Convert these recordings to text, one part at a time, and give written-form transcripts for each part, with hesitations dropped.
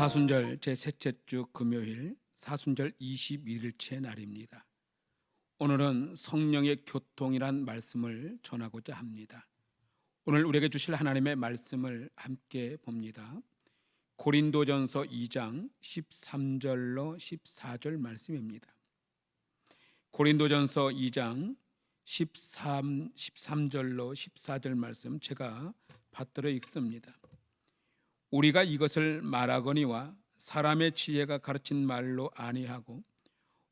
사순절 제3째 주 금요일 사순절 21일째 날입니다. 오늘은 성령의 교통이란 말씀을 전하고자 합니다. 오늘 우리에게 주실 하나님의 말씀을 함께 봅니다. 고린도전서 2장 13절로 14절 말씀입니다. 고린도전서 2장 13절로 14절 말씀 제가 받들어 읽습니다. 우리가 이것을 말하거니와 사람의 지혜가 가르친 말로 아니하고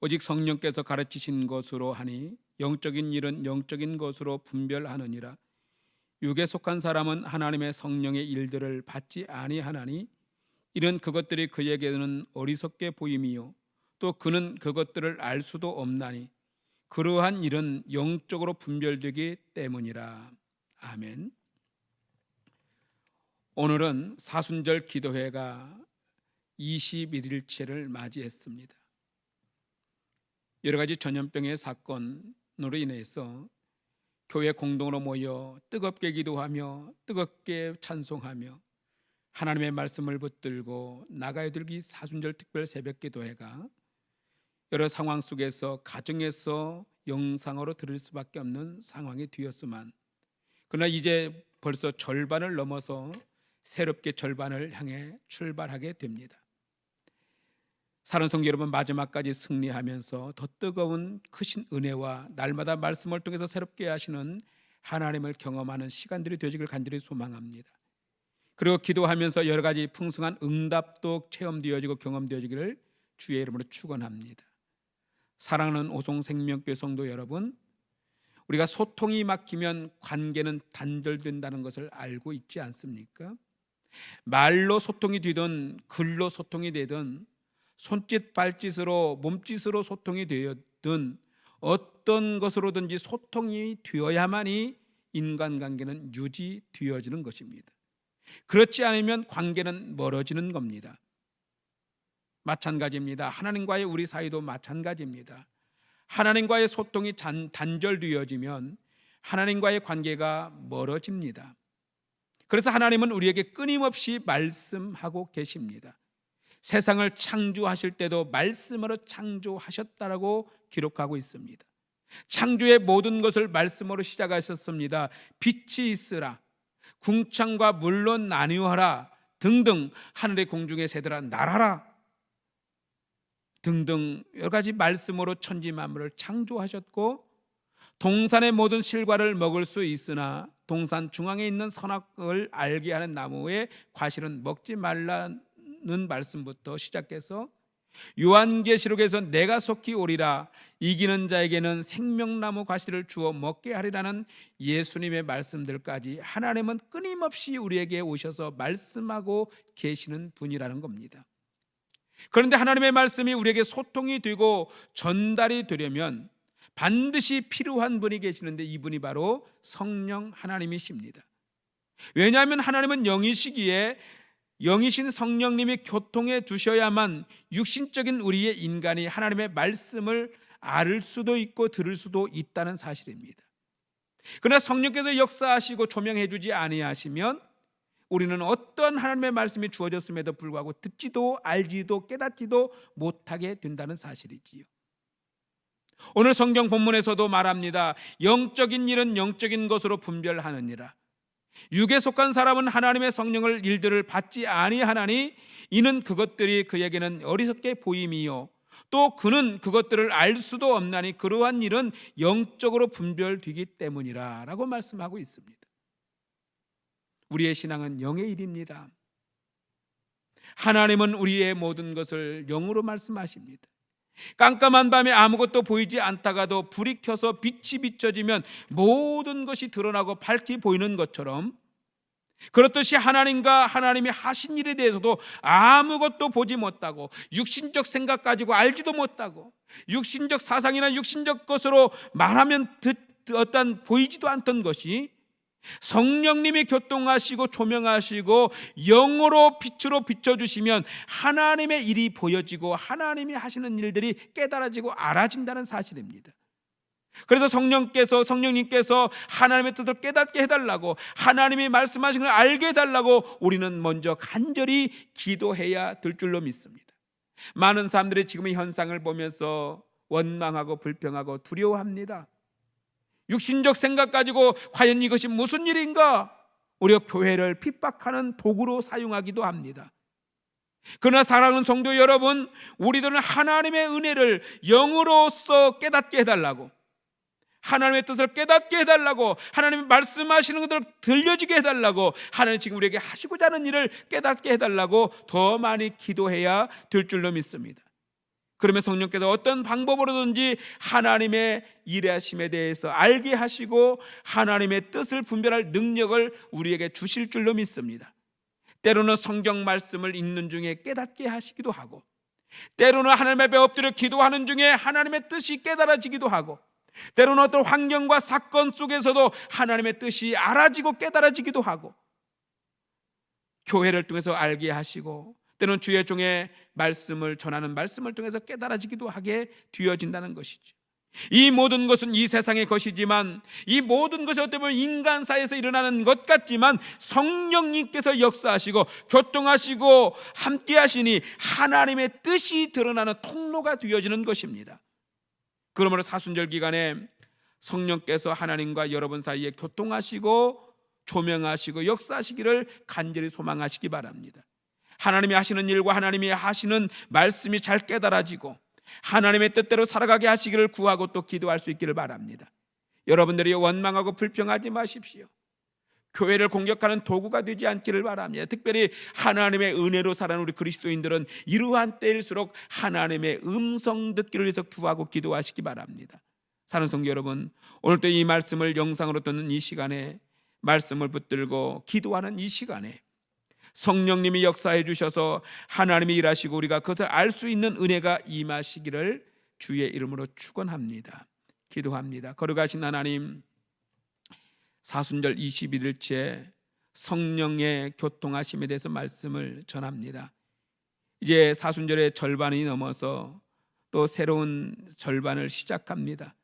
오직 성령께서 가르치신 것으로 하니 영적인 일은 영적인 것으로 분별하느니라. 육에 속한 사람은 하나님의 성령의 일들을 받지 아니하나니 이는 그것들이 그에게는 어리석게 보임이요 또 그는 그것들을 알 수도 없나니 그러한 일은 영적으로 분별되기 때문이라. 아멘. 오늘은 사순절 기도회가 21일째를 맞이했습니다. 여러 가지 전염병의 사건으로 인해서 교회 공동으로 모여 뜨겁게 기도하며 뜨겁게 찬송하며 하나님의 말씀을 붙들고 나가야 될 이 사순절 특별 새벽 기도회가 여러 상황 속에서 가정에서 영상으로 들을 수밖에 없는 상황이 되었지만 그러나 이제 벌써 절반을 넘어서 새롭게 절반을 향해 출발하게 됩니다. 사는 성도 여러분, 마지막까지 승리하면서 더 뜨거운 크신 은혜와 날마다 말씀을 통해서 새롭게 하시는 하나님을 경험하는 시간들이 되어지길 간절히 소망합니다. 그리고 기도하면서 여러 가지 풍성한 응답도 체험되어지고 경험되어지기를 주의 이름으로 축원합니다. 사랑하는 오송생명교회 성도 여러분, 우리가 소통이 막히면 관계는 단절된다는 것을 알고 있지 않습니까? 말로 소통이 되든 글로 소통이 되든 손짓 발짓으로 몸짓으로 소통이 되었든 어떤 것으로든지 소통이 되어야만이 인간관계는 유지되어지는 것입니다. 그렇지 않으면 관계는 멀어지는 겁니다. 마찬가지입니다. 하나님과의 우리 사이도 마찬가지입니다. 하나님과의 소통이 단절되어지면 하나님과의 관계가 멀어집니다. 그래서 하나님은 우리에게 끊임없이 말씀하고 계십니다. 세상을 창조하실 때도 말씀으로 창조하셨다라고 기록하고 있습니다. 창조의 모든 것을 말씀으로 시작하셨습니다. 빛이 있으라, 궁창과 물로 나뉘어라 등등, 하늘의 공중의 새들아 날아라 등등 여러 가지 말씀으로 천지 만물을 창조하셨고, 동산의 모든 실과를 먹을 수 있으나 동산 중앙에 있는 선악을 알게 하는 나무의 과실은 먹지 말라는 말씀부터 시작해서 요한계시록에서 내가 속히 오리라, 이기는 자에게는 생명나무 과실을 주어 먹게 하리라는 예수님의 말씀들까지 하나님은 끊임없이 우리에게 오셔서 말씀하고 계시는 분이라는 겁니다. 그런데 하나님의 말씀이 우리에게 소통이 되고 전달이 되려면 반드시 필요한 분이 계시는데 이분이 바로 성령 하나님이십니다. 왜냐하면 하나님은 영이시기에 영이신 성령님이 교통해 주셔야만 육신적인 우리의 인간이 하나님의 말씀을 알 수도 있고 들을 수도 있다는 사실입니다. 그러나 성령께서 역사하시고 조명해 주지 아니하시면 우리는 어떤 하나님의 말씀이 주어졌음에도 불구하고 듣지도 알지도 깨닫지도 못하게 된다는 사실이지요. 오늘 성경 본문에서도 말합니다. 영적인 일은 영적인 것으로 분별하느니라. 육에 속한 사람은 하나님의 성령을 일들을 받지 아니하나니 이는 그것들이 그에게는 어리석게 보임이요 또 그는 그것들을 알 수도 없나니 그러한 일은 영적으로 분별되기 때문이라 라고 말씀하고 있습니다. 우리의 신앙은 영의 일입니다. 하나님은 우리의 모든 것을 영으로 말씀하십니다. 깜깜한 밤에 아무것도 보이지 않다가도 불이 켜서 빛이 비춰지면 모든 것이 드러나고 밝게 보이는 것처럼, 그렇듯이 하나님과 하나님이 하신 일에 대해서도 아무것도 보지 못하고 육신적 생각 가지고 알지도 못하고 육신적 사상이나 육신적 것으로 말하면 어떤 보이지도 않던 것이 성령님이 교통하시고 조명하시고 영으로 빛으로 비춰주시면 하나님의 일이 보여지고 하나님이 하시는 일들이 깨달아지고 알아진다는 사실입니다. 그래서 성령님께서 하나님의 뜻을 깨닫게 해달라고, 하나님이 말씀하신 걸 알게 해달라고 우리는 먼저 간절히 기도해야 될 줄로 믿습니다. 많은 사람들이 지금의 현상을 보면서 원망하고 불평하고 두려워합니다. 육신적 생각 가지고 과연 이것이 무슨 일인가, 우리가 교회를 핍박하는 도구로 사용하기도 합니다. 그러나 사랑하는 성도 여러분, 우리들은 하나님의 은혜를 영으로서 깨닫게 해달라고, 하나님의 뜻을 깨닫게 해달라고, 하나님이 말씀하시는 것들을 들려지게 해달라고, 하나님 지금 우리에게 하시고자 하는 일을 깨닫게 해달라고 더 많이 기도해야 될 줄로 믿습니다. 그러면 성령께서 어떤 방법으로든지 하나님의 일하심에 대해서 알게 하시고 하나님의 뜻을 분별할 능력을 우리에게 주실 줄로 믿습니다. 때로는 성경 말씀을 읽는 중에 깨닫게 하시기도 하고, 때로는 하나님 앞에 엎드려 기도하는 중에 하나님의 뜻이 깨달아지기도 하고, 때로는 어떤 환경과 사건 속에서도 하나님의 뜻이 알아지고 깨달아지기도 하고, 교회를 통해서 알게 하시고, 때로는 주의 종의 말씀을 전하는 말씀을 통해서 깨달아지기도 하게 되어진다는 것이죠. 이 모든 것은 이 세상의 것이지만, 이 모든 것이 어떻게 보면 인간 사이에서 일어나는 것 같지만 성령님께서 역사하시고 교통하시고 함께 하시니 하나님의 뜻이 드러나는 통로가 되어지는 것입니다. 그러므로 사순절 기간에 성령께서 하나님과 여러분 사이에 교통하시고 조명하시고 역사하시기를 간절히 소망하시기 바랍니다. 하나님이 하시는 일과 하나님이 하시는 말씀이 잘 깨달아지고 하나님의 뜻대로 살아가게 하시기를 구하고 또 기도할 수 있기를 바랍니다. 여러분들이 원망하고 불평하지 마십시오. 교회를 공격하는 도구가 되지 않기를 바랍니다. 특별히 하나님의 은혜로 살아가는 우리 그리스도인들은 이러한 때일수록 하나님의 음성 듣기를 위해서 구하고 기도하시기 바랍니다. 사랑하는 성도 여러분, 오늘도 이 말씀을 영상으로 듣는 이 시간에, 말씀을 붙들고 기도하는 이 시간에 성령님이 역사해 주셔서 하나님이 일하시고 우리가 그것을 알 수 있는 은혜가 임하시기를 주의 이름으로 축원합니다. 기도합니다. 거룩하신 하나님, 사순절 21일째 성령의 교통하심에 대해서 말씀을 전합니다. 이제 사순절의 절반이 넘어서 또 새로운 절반을 시작합니다.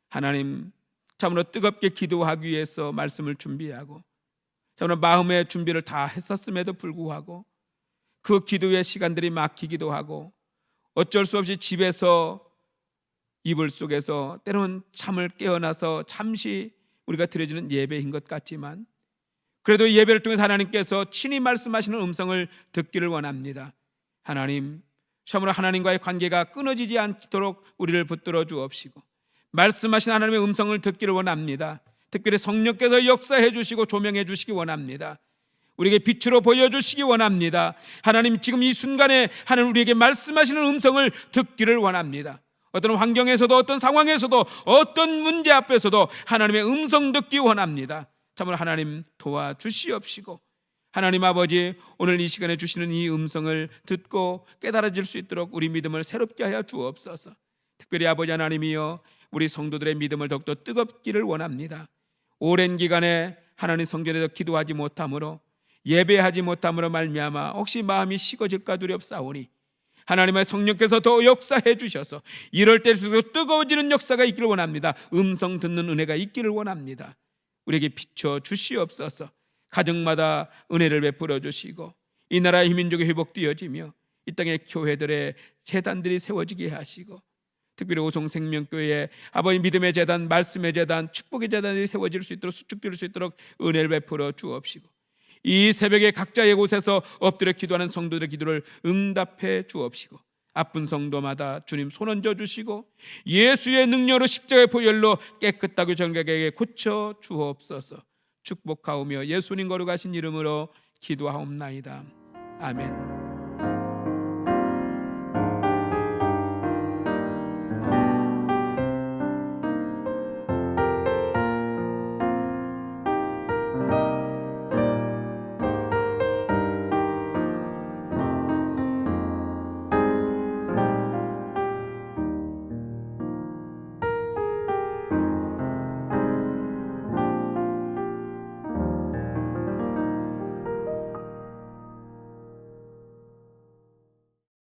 하나님, 참으로 뜨겁게 기도하기 위해서 말씀을 준비하고 저는 마음의 준비를 다 했었음에도 불구하고 그 기도의 시간들이 막히기도 하고 어쩔 수 없이 집에서 이불 속에서 때로는 잠을 깨어나서 잠시 우리가 드려지는 예배인 것 같지만 그래도 예배를 통해서 하나님께서 친히 말씀하시는 음성을 듣기를 원합니다. 하나님, 참으로 하나님과의 관계가 끊어지지 않도록 우리를 붙들어 주옵시고 말씀하신 하나님의 음성을 듣기를 원합니다. 특별히 성령께서 역사해 주시고 조명해 주시기 원합니다. 우리에게 빛으로 보여주시기 원합니다. 하나님, 지금 이 순간에 하나님 우리에게 말씀하시는 음성을 듣기를 원합니다. 어떤 환경에서도 어떤 상황에서도 어떤 문제 앞에서도 하나님의 음성 듣기 원합니다. 참으로 하나님 도와주시옵시고 하나님 아버지, 오늘 이 시간에 주시는 이 음성을 듣고 깨달아질 수 있도록 우리 믿음을 새롭게 하여 주옵소서. 특별히 아버지 하나님이여, 우리 성도들의 믿음을 더욱더 뜨겁기를 원합니다. 오랜 기간에 하나님 성전에서 기도하지 못함으로 예배하지 못함으로 말미암아 혹시 마음이 식어질까 두렵사오니 하나님의 성령께서 더 역사해 주셔서 이럴 때일수록 뜨거워지는 역사가 있기를 원합니다. 음성 듣는 은혜가 있기를 원합니다. 우리에게 비춰 주시옵소서. 가정마다 은혜를 베풀어 주시고 이 나라의 민족이 회복되어지며 이 땅의 교회들의 재단들이 세워지게 하시고 특별히 오송생명교회에 아버지 믿음의 재단, 말씀의 재단, 축복의 재단이 세워질 수 있도록 수축될 수 있도록 은혜를 베풀어 주옵시고 이 새벽에 각자의 곳에서 엎드려 기도하는 성도들의 기도를 응답해 주옵시고 아픈 성도마다 주님 손 얹어 주시고 예수의 능력으로 십자가의 보혈로 깨끗하고 정결하게 고쳐 주옵소서. 축복하오며 예수님 거룩하신 이름으로 기도하옵나이다. 아멘.